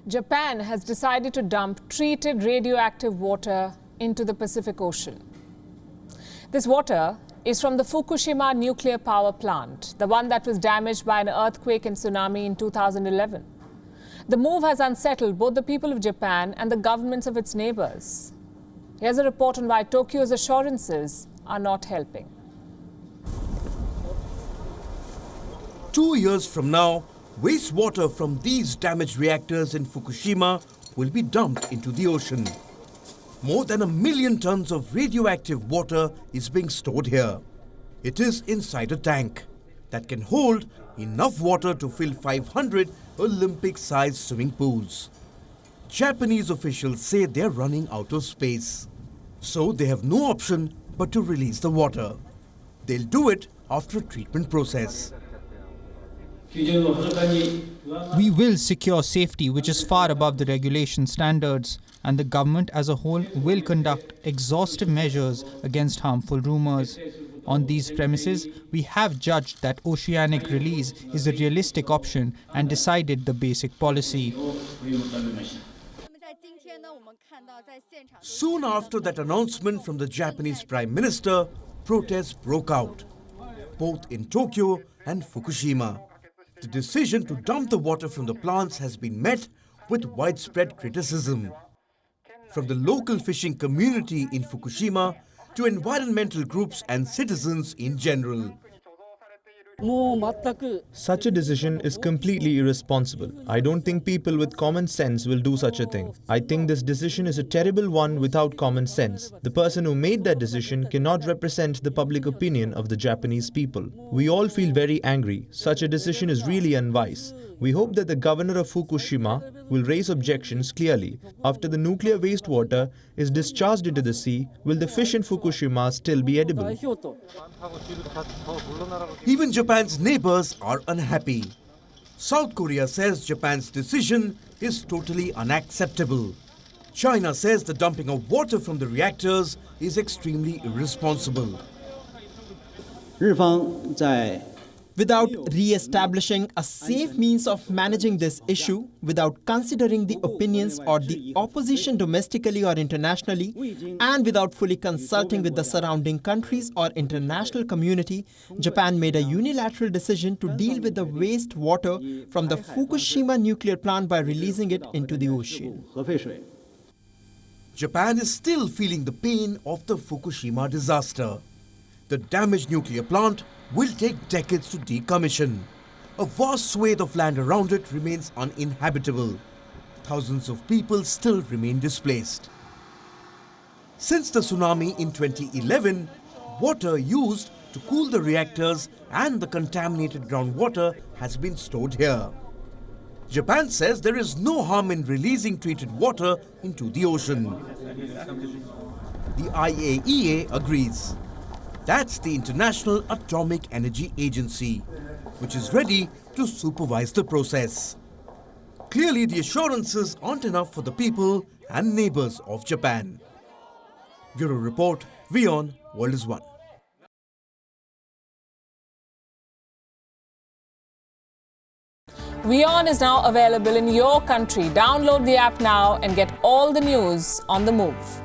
Japan has decided to dump treated radioactive water into the Pacific Ocean. This water is from the Fukushima nuclear power plant, the one that was damaged by an earthquake and tsunami in 2011. The move has unsettled both the people of Japan and the governments of its neighbours. Here's a report on why Tokyo's assurances are not helping. 2 years from now, wastewater from these damaged reactors in Fukushima will be dumped into the ocean. More than 1 million tons of radioactive water is being stored here. It is inside a tank that can hold enough water to fill 500 Olympic-sized swimming pools. Japanese officials say they're running out of space, so they have no option but to release the water. They'll do it after a treatment process. We will secure safety, which is far above the regulation standards, and the government as a whole will conduct exhaustive measures against harmful rumors. On these premises, we have judged that oceanic release is a realistic option and decided the basic policy. Soon after that announcement from the Japanese Prime Minister, protests broke out, both in Tokyo and Fukushima. The decision to dump the water from the plants has been met with widespread criticism, from the local fishing community in Fukushima to environmental groups and citizens in general. Such a decision is completely irresponsible. I don't think people with common sense will do such a thing. I think this decision is a terrible one without common sense. The person who made that decision cannot represent the public opinion of the Japanese people. We all feel very angry. Such a decision is really unwise. We hope that the governor of Fukushima will raise objections clearly. After the nuclear wastewater is discharged into the sea, will the fish in Fukushima still be edible? Even Japan's neighbours are unhappy. South Korea says Japan's decision is totally unacceptable. China says the dumping of water from the reactors is extremely irresponsible. Without re-establishing a safe means of managing this issue, without considering the opinions or the opposition domestically or internationally, and without fully consulting with the surrounding countries or international community, Japan made a unilateral decision to deal with the wastewater from the Fukushima nuclear plant by releasing it into the ocean. Japan is still feeling the pain of the Fukushima disaster. The damaged nuclear plant will take decades to decommission. A vast swathe of land around it remains uninhabitable. Thousands of people still remain displaced. Since the tsunami in 2011, water used to cool the reactors and the contaminated groundwater has been stored here. Japan says there is no harm in releasing treated water into the ocean. The IAEA agrees. That's the International Atomic Energy Agency, which is ready to supervise the process. Clearly, the assurances aren't enough for the people and neighbours of Japan. Bureau Report, WION World is One. WION is now available in your country. Download the app now and get all the news on the move.